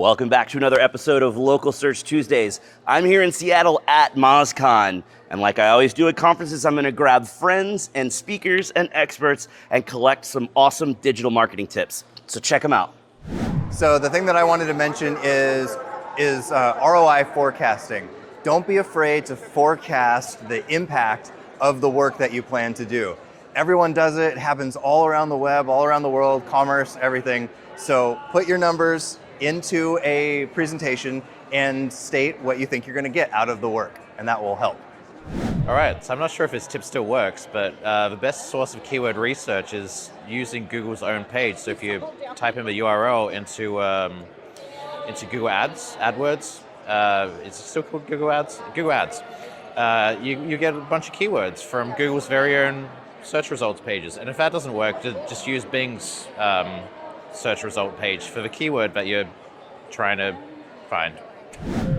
Welcome back to another episode of Local Search Tuesdays. I'm here in Seattle at MozCon, and like I always do at conferences, I'm going to grab friends and speakers and experts and collect some awesome digital marketing tips. So check them out. So the thing that I wanted to mention is ROI forecasting. Don't be afraid to forecast the impact of the work that you plan to do. Everyone does it. It happens all around the web, all around the world, commerce, everything. So put your numbers into a presentation and state what you think you're going to get out of the work, and that will help. All right, so I'm not sure if this tip still works, but the best source of keyword research is using Google's own page. So if you type in the URL into Google AdWords, is it still called Google Ads? Google Ads. You get a bunch of keywords from Google's very own search results pages. And if that doesn't work, just use Bing's search result page for the keyword that you're trying to find.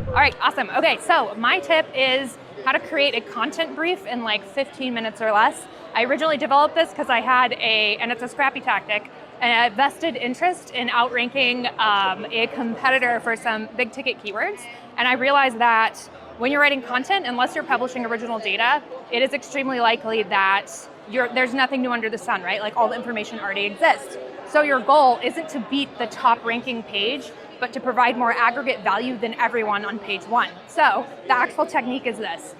All right, awesome. Okay, so my tip is how to create a content brief in like 15 minutes or less. I originally developed this because I had and it's a scrappy tactic, a vested interest in outranking a competitor for some big ticket keywords. And I realized that when you're writing content, unless you're publishing original data, it is extremely likely that there's nothing new under the sun, right? Like all the information already exists. So your goal isn't to beat the top ranking page, but to provide more aggregate value than everyone on page one. So the actual technique is this.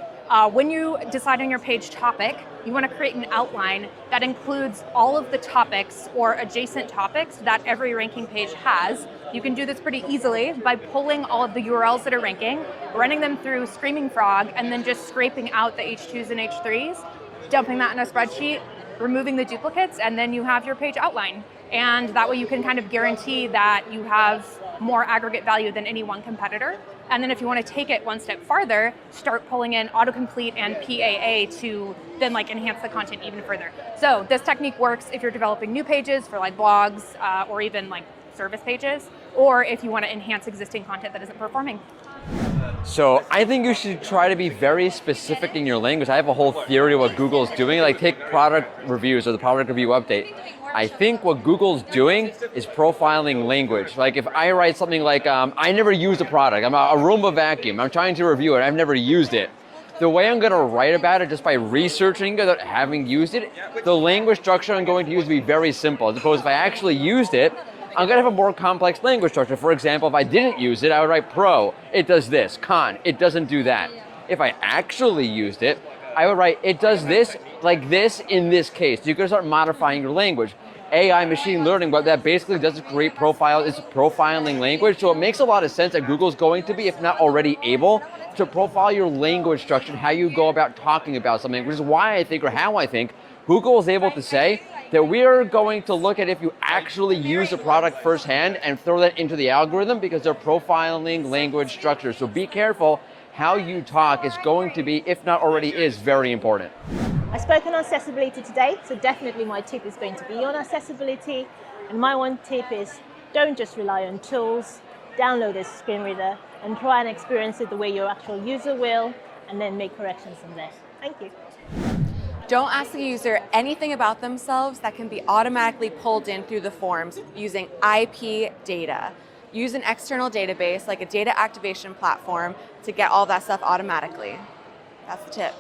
When you decide on your page topic, you want to create an outline that includes all of the topics or adjacent topics that every ranking page has. You can do this pretty easily by pulling all of the URLs that are ranking, running them through Screaming Frog, and then just scraping out the H2s and H3s, dumping that in a spreadsheet, removing the duplicates, and then you have your page outline. And that way you can kind of guarantee that you have more aggregate value than any one competitor. And then if you want to take it one step farther, start pulling in autocomplete and PAA to then like enhance the content even further. So this technique works if you're developing new pages for like blogs or even like service pages, or if you want to enhance existing content that isn't performing. So I think you should try to be very specific in your language. I have a whole theory of what Google's doing, like take product reviews or the product review update. I think what Google's doing is profiling language. Like if I write something like, I never used a product, I'm a Roomba vacuum, I'm trying to review it, I've never used it. The way I'm gonna write about it just by researching it without having used it, the language structure I'm going to use will be very simple. As opposed to if I actually used it, I'm gonna have a more complex language structure. For example, if I didn't use it, I would write pro, it does this, con, it doesn't do that. If I actually used it, I would write, it does this, like this, in this case. You can start modifying your language. AI, machine learning, what that basically does is create profile, it's profiling language. So it makes a lot of sense that Google's going to be, if not already able, to profile your language structure and how you go about talking about something, which is why I think, or how I think, Google is able to say that we are going to look at if you actually use the product firsthand and throw that into the algorithm because they're profiling language structure. So be careful. How you talk is going to be, if not already is, very important. I've spoken on accessibility today, so definitely my tip is going to be on accessibility. And my one tip is don't just rely on tools, download a screen reader and try and experience it the way your actual user will, and then make corrections from there. Thank you. Don't ask the user anything about themselves that can be automatically pulled in through the forms using IP data. Use an external database like a data activation platform to get all that stuff automatically. That's the tip.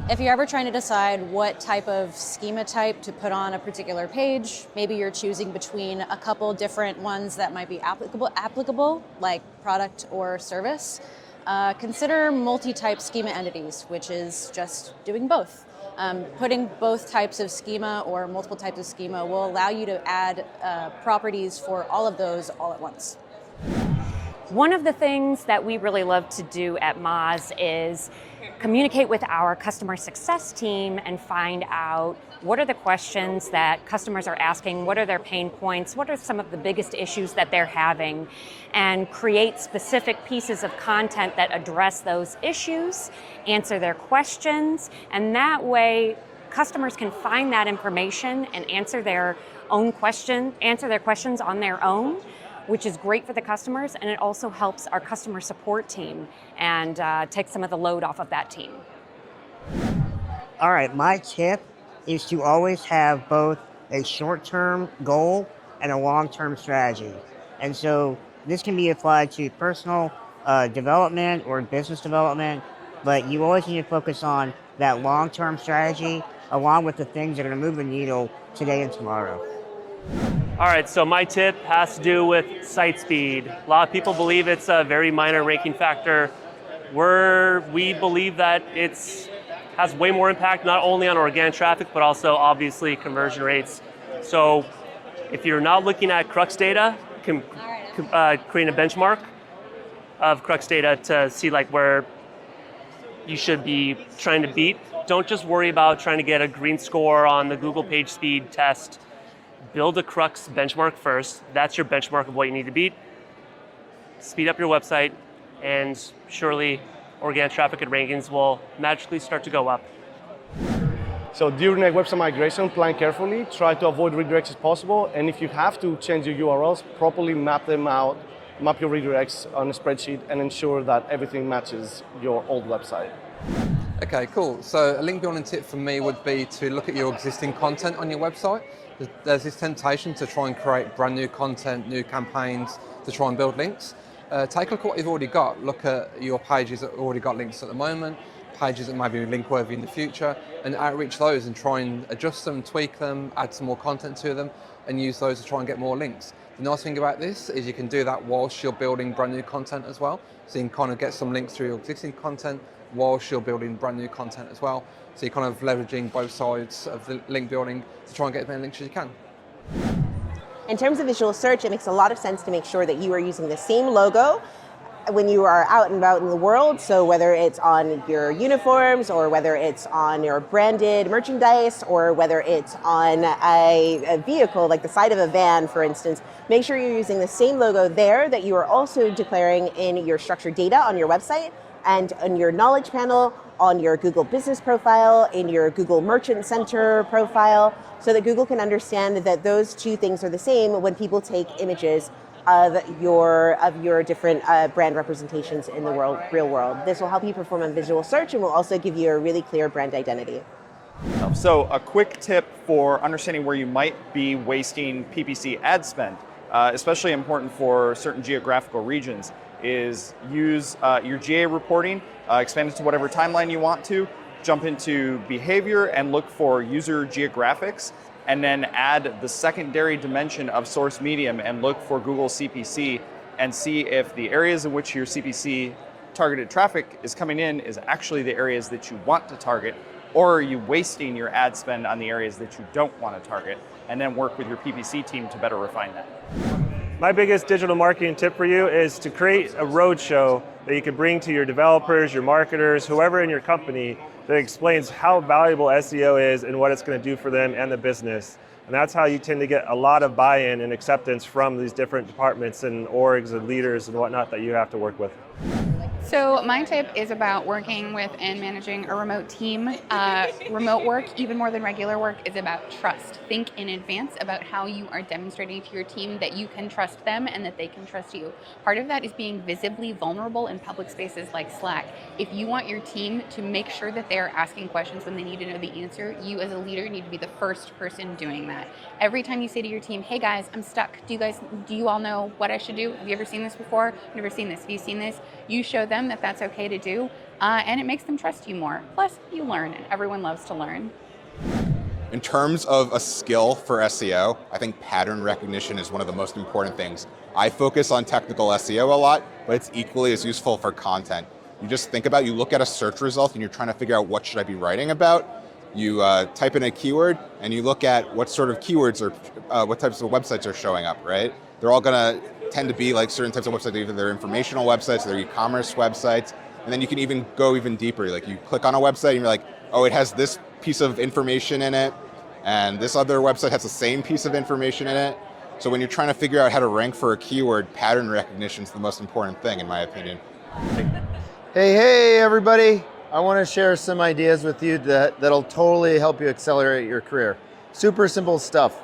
If you're ever trying to decide what type of schema type to put on a particular page, maybe you're choosing between a couple different ones that might be applicable like product or service, consider multi-type schema entities, which is just doing both. Putting both types of schema or multiple types of schema will allow you to add properties for all of those all at once. One of the things that we really love to do at Moz is communicate with our customer success team and find out what are the questions that customers are asking, what are their pain points, what are some of the biggest issues that they're having, and create specific pieces of content that address those issues, answer their questions, and that way customers can find that information and answer their questions on their own, which is great for the customers, and it also helps our customer support team and take some of the load off of that team. All right, my tip is to always have both a short-term goal and a long-term strategy. And so this can be applied to personal development or business development, but you always need to focus on that long-term strategy along with the things that are going to move the needle today and tomorrow. All right, so my tip has to do with site speed. A lot of people believe it's a very minor ranking factor. We believe that it has way more impact not only on organic traffic, but also obviously conversion rates. So if you're not looking at Crux data, you can create a benchmark of Crux data to see like where you should be trying to beat. Don't just worry about trying to get a green score on the Google page speed test. Build a Crux benchmark first. That's your benchmark of what you need to beat. Speed up your website, and surely organic traffic and rankings will magically start to go up. So during a website migration, plan carefully, try to avoid redirects as possible, and if you have to change your URLs, properly map them out, map your redirects on a spreadsheet, and ensure that everything matches your old website. Okay, cool. So a link building tip for me would be to look at your existing content on your website. There's this temptation to try and create brand new content, new campaigns, to try and build links. Take a look at what you've already got. Look at your pages that have already got links at the moment, pages that may be link worthy in the future, and outreach those and try and adjust them, tweak them, add some more content to them, and use those to try and get more links. The nice thing about this is you can do that whilst you're building brand new content as well. So you can kind of get some links through your existing content whilst you're building brand new content as well. So you're kind of leveraging both sides of the link building to try and get as many links as you can. In terms of visual search, it makes a lot of sense to make sure that you are using the same logo when you are out and about in the world. So whether it's on your uniforms or whether it's on your branded merchandise or whether it's on a vehicle, like the side of a van, for instance, make sure you're using the same logo there that you are also declaring in your structured data on your website and on your knowledge panel, on your Google Business profile, in your Google Merchant Center profile, so that Google can understand that those two things are the same when people take images of your different brand representations in the real world. This will help you perform on visual search and will also give you a really clear brand identity. So a quick tip for understanding where you might be wasting PPC ad spend, especially important for certain geographical regions, is use your GA reporting, expand it to whatever timeline you want to, jump into behavior and look for user geographics, and then add the secondary dimension of source medium and look for Google CPC and see if the areas in which your CPC targeted traffic is coming in is actually the areas that you want to target, or are you wasting your ad spend on the areas that you don't want to target, and then work with your PPC team to better refine that. My biggest digital marketing tip for you is to create a roadshow that you can bring to your developers, your marketers, whoever in your company, that explains how valuable SEO is and what it's going to do for them and the business. And that's how you tend to get a lot of buy-in and acceptance from these different departments and orgs and leaders and whatnot that you have to work with. So my tip is about working with and managing a remote team. Remote work, even more than regular work, is about trust. Think in advance about how you are demonstrating to your team that you can trust them and that they can trust you. Part of that is being visibly vulnerable in public spaces like Slack. If you want your team to make sure that they're asking questions when they need to know the answer, you as a leader need to be the first person doing that. Every time you say to your team, hey guys, I'm stuck. Do you all know what I should do? Have you ever seen this before? I've never seen this. Have you seen this? You show them that that's okay to do, and it makes them trust you more. Plus, you learn, and everyone loves to learn. In terms of a skill for SEO, I think pattern recognition is one of the most important things. I focus on technical SEO a lot, but it's equally as useful for content. You just think about, you look at a search result and you're trying to figure out what should I be writing about. You type in a keyword and you look at what sort of keywords or what types of websites are showing up, right? They're all gonna tend to be like certain types of websites, either they're informational websites, they're e-commerce websites, and then you can even go even deeper. Like you click on a website and you're like, oh, it has this piece of information in it, and this other website has the same piece of information in it. So when you're trying to figure out how to rank for a keyword, pattern recognition is the most important thing, in my opinion. Hey, everybody. I want to share some ideas with you that'll totally help you accelerate your career. Super simple stuff.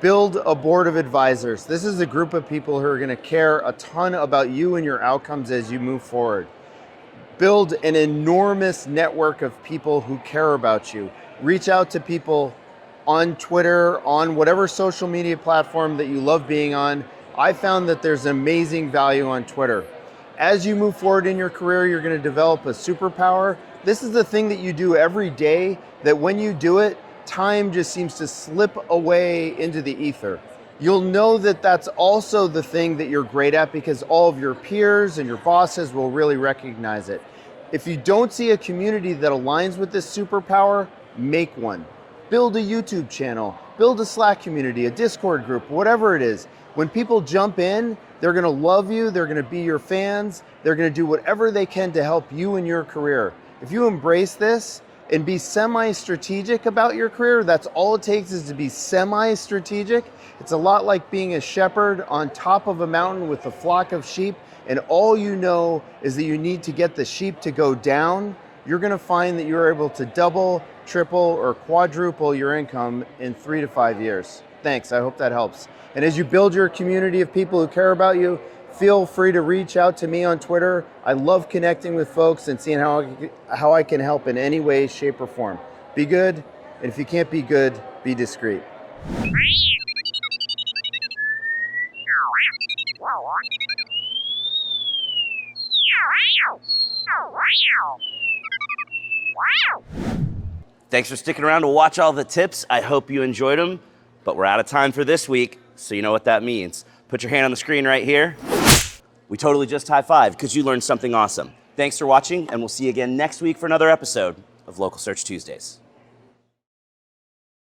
Build a board of advisors. This is a group of people who are going to care a ton about you and your outcomes as you move forward. Build an enormous network of people who care about you. Reach out to people on Twitter, on whatever social media platform that you love being on I found that there's amazing value on Twitter. As you move forward in your career, you're going to develop a superpower. This is the thing that you do every day that when you do it, time just seems to slip away into the ether. You'll know that that's also the thing that you're great at because all of your peers and your bosses will really recognize it. If you don't see a community that aligns with this superpower, make one. Build a YouTube channel, build a Slack community, a Discord group, whatever it is. When people jump in, they're gonna love you, they're gonna be your fans, they're gonna do whatever they can to help you in your career. If you embrace this and be semi-strategic about your career, that's all it takes is to be semi-strategic. It's a lot like being a shepherd on top of a mountain with a flock of sheep, and all you know is that you need to get the sheep to go down. You're gonna find that you're able to double, triple, or quadruple your income in 3 to 5 years. Thanks, I hope that helps. And as you build your community of people who care about you, feel free to reach out to me on Twitter. I love connecting with folks and seeing how I can help in any way, shape, or form. Be good, and if you can't be good, be discreet. Thanks for sticking around to watch all the tips. I hope you enjoyed them, but we're out of time for this week, so you know what that means. Put your hand on the screen right here. We totally just high-fived because you learned something awesome. Thanks for watching, and we'll see you again next week for another episode of Local Search Tuesdays.